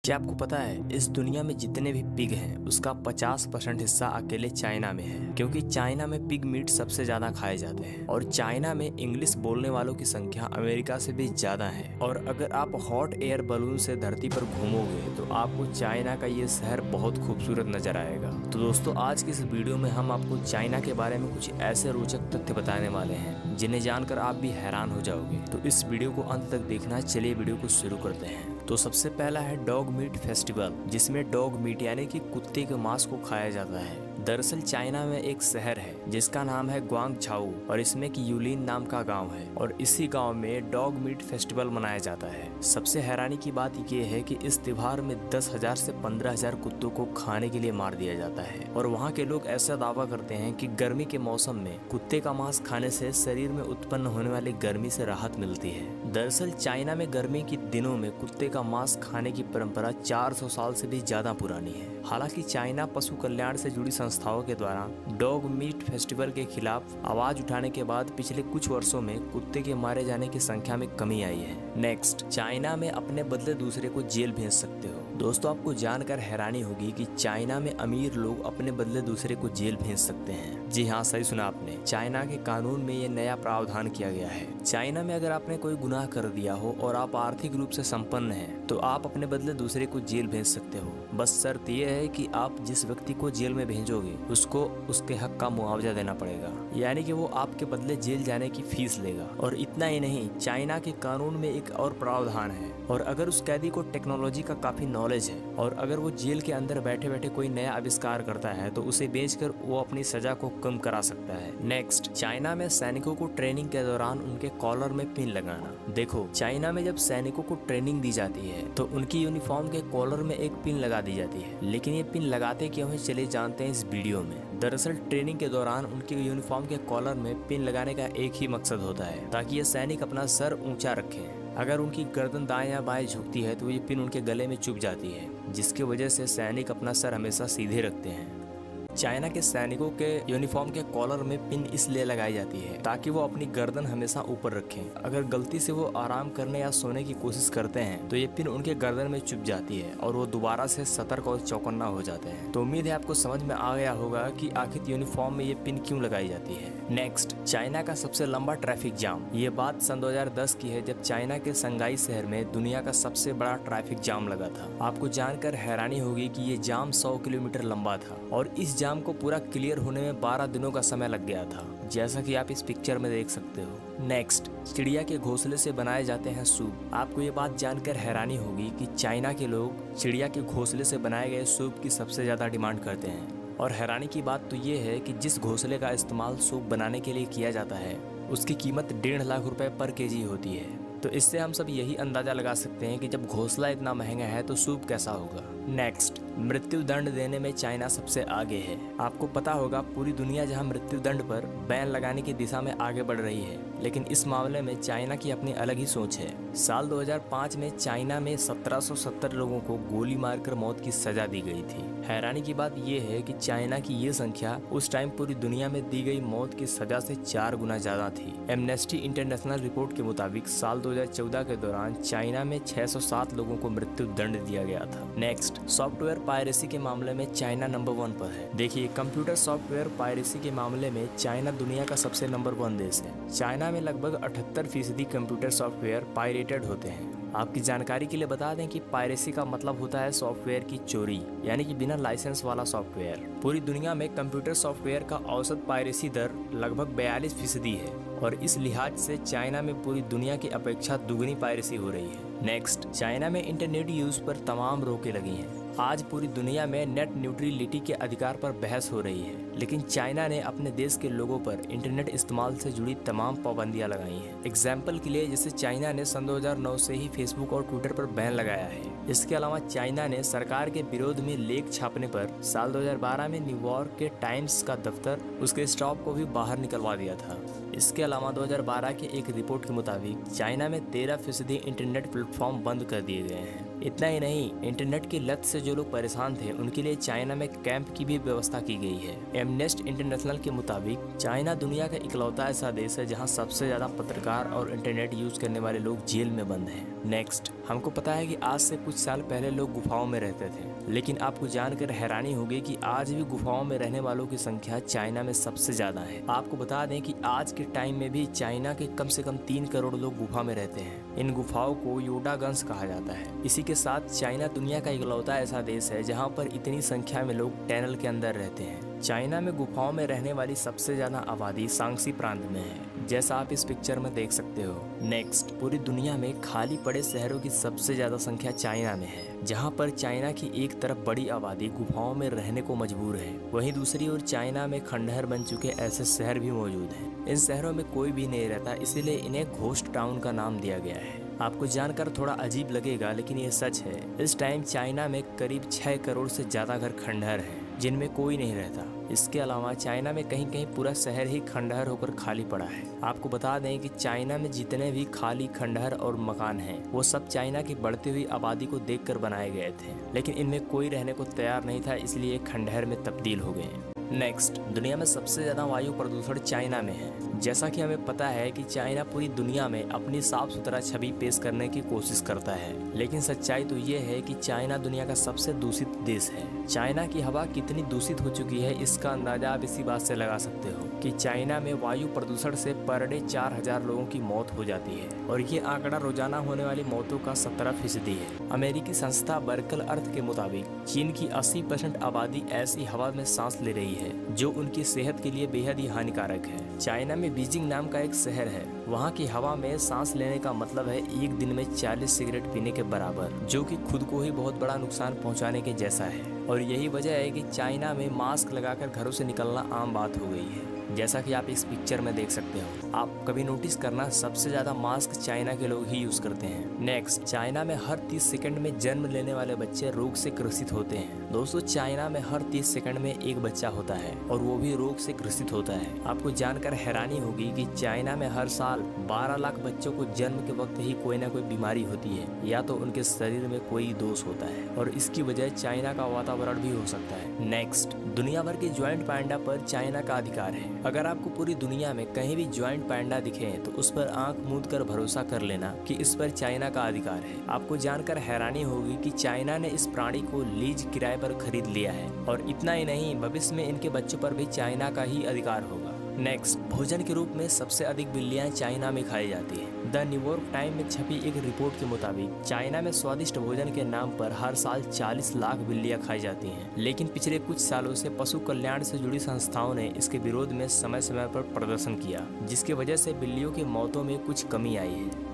क्या आपको पता है इस दुनिया में जितने भी पिग हैं उसका 50% हिस्सा अकेले चाइना में है, क्योंकि चाइना में पिग मीट सबसे ज्यादा खाए जाते हैं और चाइना में इंग्लिश बोलने वालों की संख्या अमेरिका से भी ज्यादा है। और अगर आप हॉट एयर बलून से धरती पर घूमोगे तो आपको चाइना का ये शहर बहुत खूबसूरत नजर आएगा। तो दोस्तों, आज की इस वीडियो में हम आपको चाइना के बारे में कुछ ऐसे रोचक तथ्य बताने वाले हैं जिन्हें जानकर आप भी हैरान हो जाओगे। तो इस वीडियो को अंत तक देखना। चलिए वीडियो को शुरू करते हैं। तो सबसे पहला है डॉग मीट फेस्टिवल, जिसमें डॉग मीट यानी कि कुत्ते के मांस को खाया जाता है। दरअसल चाइना में एक शहर है जिसका नाम है ग्वांगझाऊ और इसमें की यूलिन नाम का गांव है और इसी गांव में डॉग मीट फेस्टिवल मनाया जाता है। सबसे हैरानी की बात यह है कि इस त्योहार में 10,000 से 15,000 कुत्तों को खाने के लिए मार दिया जाता है और वहाँ के लोग ऐसा दावा करते हैं कि गर्मी के मौसम में कुत्ते का मांस खाने से शरीर में उत्पन्न होने वाली गर्मी से राहत मिलती है। दरअसल चाइना में गर्मी के दिनों में कुत्ते का मांस खाने की परंपरा 400 साल से भी ज्यादा पुरानी है। हालांकि चाइना पशु कल्याण से जुड़ी संस्थाओं के द्वारा डॉग मीट फेस्टिवल के खिलाफ आवाज उठाने के बाद पिछले कुछ वर्षों में कुत्ते के मारे जाने की संख्या में कमी आई है। नेक्स्ट, चाइना में अपने बदले दूसरे को जेल भेज सकते हो। दोस्तों, आपको जानकर हैरानी होगी कि चाइना में अमीर लोग अपने बदले दूसरे को जेल भेज सकते हैं। जी हाँ, सही सुना आपने। चाइना के कानून में ये नया प्रावधान किया गया है। चाइना में अगर आपने कोई गुनाह कर दिया हो और आप आर्थिक रूप से संपन्न हैं, तो आप अपने बदले दूसरे को जेल भेज सकते हो। बस शर्त यह है कि आप जिस व्यक्ति को जेल में भेजोगे उसको उसके हक का मुआवजा देना पड़ेगा, यानी कि वो आपके बदले जेल जाने की फीस लेगा। और इतना ही नहीं, चाइना के कानून में एक और प्रावधान है, और अगर उस कैदी को टेक्नोलॉजी का काफी नॉलेज है और अगर वो जेल के अंदर बैठे बैठे कोई नया आविष्कार करता है तो उसे बेचकर वो अपनी सजा को कम करा सकता है। नेक्स्ट, चाइना में सैनिकों को ट्रेनिंग के दौरान उनके कॉलर में पिन लगाना। देखो, चाइना में जब सैनिकों को ट्रेनिंग दी जाती है तो उनकी यूनिफॉर्म के कॉलर में एक पिन लगा दी जाती है। लेकिन ये पिन लगाते क्यों है, चलिए जानते हैं इस वीडियो में। दरअसल ट्रेनिंग के दौरान उनके यूनिफॉर्म के कॉलर में पिन लगाने का एक ही मकसद होता है, ताकि ये सैनिक अपना सर ऊंचा रखें। अगर उनकी गर्दन दाएं या बाएं झुकती है तो ये पिन उनके गले में चुभ जाती है, जिसकी वजह से सैनिक अपना सर हमेशा सीधे रखते हैं। चाइना के सैनिकों के यूनिफॉर्म के कॉलर में पिन इसलिए लगाई जाती है ताकि वो अपनी गर्दन हमेशा ऊपर रखें। अगर गलती से वो आराम करने या सोने की कोशिश करते हैं तो ये पिन उनके गर्दन में चुभ जाती है और वो दोबारा से सतर्क और चौकन्ना हो जाते हैं। तो उम्मीद है आपको समझ में आ गया होगा कि आखिर यूनिफॉर्म में ये पिन क्यों लगाई जाती है। नेक्स्ट, चाइना का सबसे लंबा ट्रैफिक जाम। ये बात सन 2010 की है, जब चाइना के संगाई शहर में दुनिया का सबसे बड़ा ट्रैफिक जाम लगा था। आपको जानकर हैरानी होगी कि ये जाम 100 किलोमीटर लंबा था और इस जाम को पूरा क्लियर होने में 12 दिनों का समय लग गया था, जैसा कि आप इस पिक्चर में देख सकते हो। नेक्स्ट, चिड़िया के घोंसले से बनाए जाते हैं सूप। आपको ये बात जानकर हैरानी होगी कि चाइना के लोग चिड़िया के घोंसले से बनाए गए सूप की सबसे ज्यादा डिमांड करते हैं। और हैरानी की बात तो ये है कि जिस घोंसले का इस्तेमाल सूप बनाने के लिए किया जाता है उसकी कीमत 1.5 लाख रुपए पर केजी होती है। तो इससे हम सब यही अंदाजा लगा सकते हैं कि जब घोंसला इतना महंगा है तो सूप कैसा होगा। नेक्स्ट, मृत्यु दंड देने में चाइना सबसे आगे है। आपको पता होगा पूरी दुनिया जहां मृत्यु दंड पर बैन लगाने की दिशा में आगे बढ़ रही है, लेकिन इस मामले में चाइना की अपनी अलग ही सोच है। साल 2005 में चाइना में 1770 लोगों को गोली मारकर मौत की सजा दी गई थी। हैरानी की बात यह है कि चाइना की ये संख्या उस टाइम पूरी दुनिया में दी गई मौत की सजा से 4 गुना ज्यादा थी। एमनेस्टी इंटरनेशनल रिपोर्ट के मुताबिक साल 2014 के दौरान चाइना में 607 लोगों को मृत्यु दंड दिया गया था। नेक्स्ट, सॉफ्टवेयर पायरेसी के मामले में चाइना नंबर 1 पर है। देखिए, कंप्यूटर सॉफ्टवेयर पायरेसी के मामले में चाइना दुनिया का सबसे नंबर 1 देश है। चाइना में लगभग 78% कंप्यूटर सॉफ्टवेयर पायरेटेड होते हैं। आपकी जानकारी के लिए बता दें कि पायरेसी का मतलब होता है सॉफ्टवेयर की चोरी, यानी कि बिना लाइसेंस वाला सॉफ्टवेयर। पूरी दुनिया में कंप्यूटर सॉफ्टवेयर का औसत पायरेसी दर लगभग 42% है और इस लिहाज से चाइना में पूरी दुनिया की अपेक्षा दुगनी पायरेसी हो रही है। नेक्स्ट, चाइना में इंटरनेट यूज पर तमाम रोकें लगी हैं। आज पूरी दुनिया में नेट न्यूट्रलिटी के अधिकार पर बहस हो रही है, लेकिन चाइना ने अपने देश के लोगों पर इंटरनेट इस्तेमाल से जुड़ी तमाम पाबंदियां लगाई हैं। एग्जाम्पल के लिए, जैसे चाइना ने सन 2009 से ही फेसबुक और ट्विटर पर बैन लगाया है। इसके अलावा चाइना ने सरकार के विरोध में लेख छापने पर साल 2012 में न्यूयॉर्क के टाइम्स का दफ्तर, उसके स्टॉप को भी बाहर निकलवा दिया था। इसके अलावा 2012 के एक रिपोर्ट के मुताबिक चाइना में 13% इंटरनेट प्लेटफॉर्म बंद कर दिए गए हैं। इतना ही नहीं, इंटरनेट की लत से जो लोग परेशान थे उनके लिए चाइना में कैंप की भी व्यवस्था की गई है। एमनेस्टी इंटरनेशनल के मुताबिक चाइना दुनिया का इकलौता ऐसा देश है जहां सबसे ज्यादा पत्रकार और इंटरनेट यूज करने वाले लोग जेल में बंद हैं। नेक्स्ट, हमको पता है कि आज से कुछ साल पहले लोग गुफाओं में रहते थे, लेकिन आपको जानकर हैरानी होगी कि आज भी गुफाओं में रहने वालों की संख्या चाइना में सबसे ज्यादा है। आपको बता दें कि आज के टाइम में भी चाइना के कम से कम 3 करोड़ लोग गुफा में रहते हैं। इन गुफाओं को योडागंस कहा जाता है। इसी के साथ चाइना दुनिया का इकलौता ऐसा देश है जहाँ पर इतनी संख्या में लोग टनल के अंदर रहते हैं। चाइना में गुफाओं में रहने वाली सबसे ज्यादा आबादी शांग्सी प्रांत में है, जैसा आप इस पिक्चर में देख सकते हो। नेक्स्ट, पूरी दुनिया में खाली पड़े शहरों की सबसे ज्यादा संख्या चाइना में है, जहां पर चाइना की एक तरफ बड़ी आबादी गुफाओं में रहने को मजबूर है, वहीं दूसरी ओर चाइना में खंडहर बन चुके ऐसे शहर भी मौजूद हैं। इन शहरों में कोई भी नहीं रहता, इसीलिए इन्हें घोस्ट टाउन का नाम दिया गया है। आपको जानकर थोड़ा अजीब लगेगा, लेकिन ये सच है। इस टाइम चाइना में करीब 6 करोड़ से ज्यादा घर खंडहर हैं, जिनमें कोई नहीं रहता। इसके अलावा चाइना में कहीं कहीं पूरा शहर ही खंडहर होकर खाली पड़ा है। आपको बता दें कि चाइना में जितने भी खाली खंडहर और मकान हैं, वो सब चाइना की बढ़ती हुई आबादी को देखकर बनाए गए थे, लेकिन इनमें कोई रहने को तैयार नहीं था, इसलिए खंडहर में तब्दील हो गए। नेक्स्ट, दुनिया में सबसे ज्यादा वायु प्रदूषण चाइना में है। जैसा कि हमें पता है कि चाइना पूरी दुनिया में अपनी साफ सुथरा छवि पेश करने की कोशिश करता है, लेकिन सच्चाई तो ये है कि चाइना दुनिया का सबसे दूषित देश है। चाइना की हवा कितनी दूषित हो चुकी है, इसका अंदाजा आप इसी बात से लगा सकते हो कि चाइना में वायु प्रदूषण से पर डे 4000 लोगों की मौत हो जाती है, और ये आंकड़ा रोजाना होने वाली मौतों का 17% है। अमेरिकी संस्था बर्कल अर्थ के मुताबिक चीन की 80% आबादी ऐसी हवा में सांस ले रही है जो उनकी सेहत के लिए बेहद ही हानिकारक है। चाइना में बीजिंग नाम का एक शहर है, वहाँ की हवा में सांस लेने का मतलब है एक दिन में 40 सिगरेट पीने के बराबर, जो कि खुद को ही बहुत बड़ा नुकसान पहुँचाने के जैसा है। और यही वजह है कि चाइना में मास्क लगाकर घरों से निकलना आम बात हो गई है, जैसा कि आप इस पिक्चर में देख सकते हो। आप कभी नोटिस करना, सबसे ज्यादा मास्क चाइना के लोग ही यूज करते हैं। नेक्स्ट, चाइना में हर 30 सेकंड में जन्म लेने वाले बच्चे रोग से ग्रसित होते हैं। दोस्तों, चाइना में हर 30 सेकंड में एक बच्चा होता है, और वो भी रोग से ग्रसित होता है। आपको जानकर हैरानी होगी कि चाइना में हर साल 12 लाख बच्चों को जन्म के वक्त ही कोई ना कोई बीमारी होती है, या तो उनके शरीर में कोई दोष होता है, और इसकी वजह चाइना का वातावरण भी हो सकता है। नेक्स्ट, दुनिया भर के ज्वाइंट पांडा पर चाइना का अधिकार है। अगर आपको पूरी दुनिया में कहीं भी ज्वाइंट पांडा दिखे तो उस पर आंख मूंद कर भरोसा कर लेना कि इस पर चाइना का अधिकार है। आपको जानकर हैरानी होगी कि चाइना ने इस प्राणी को लीज किराए पर खरीद लिया है, और इतना ही नहीं, भविष्य में इनके बच्चों पर भी चाइना का ही अधिकार होगा। नेक्स्ट, भोजन के रूप में सबसे अधिक बिल्लियां चाइना में खाई जाती है। द न्यूयॉर्क टाइम में छपी एक रिपोर्ट के मुताबिक चाइना में स्वादिष्ट भोजन के नाम पर हर साल 40 लाख बिल्लियां खाई जाती हैं, लेकिन पिछले कुछ सालों से पशु कल्याण से जुड़ी संस्थाओं ने इसके विरोध में समय समय पर प्रदर्शन किया, जिसकी वजह से बिल्लियों की मौतों में कुछ कमी आई है।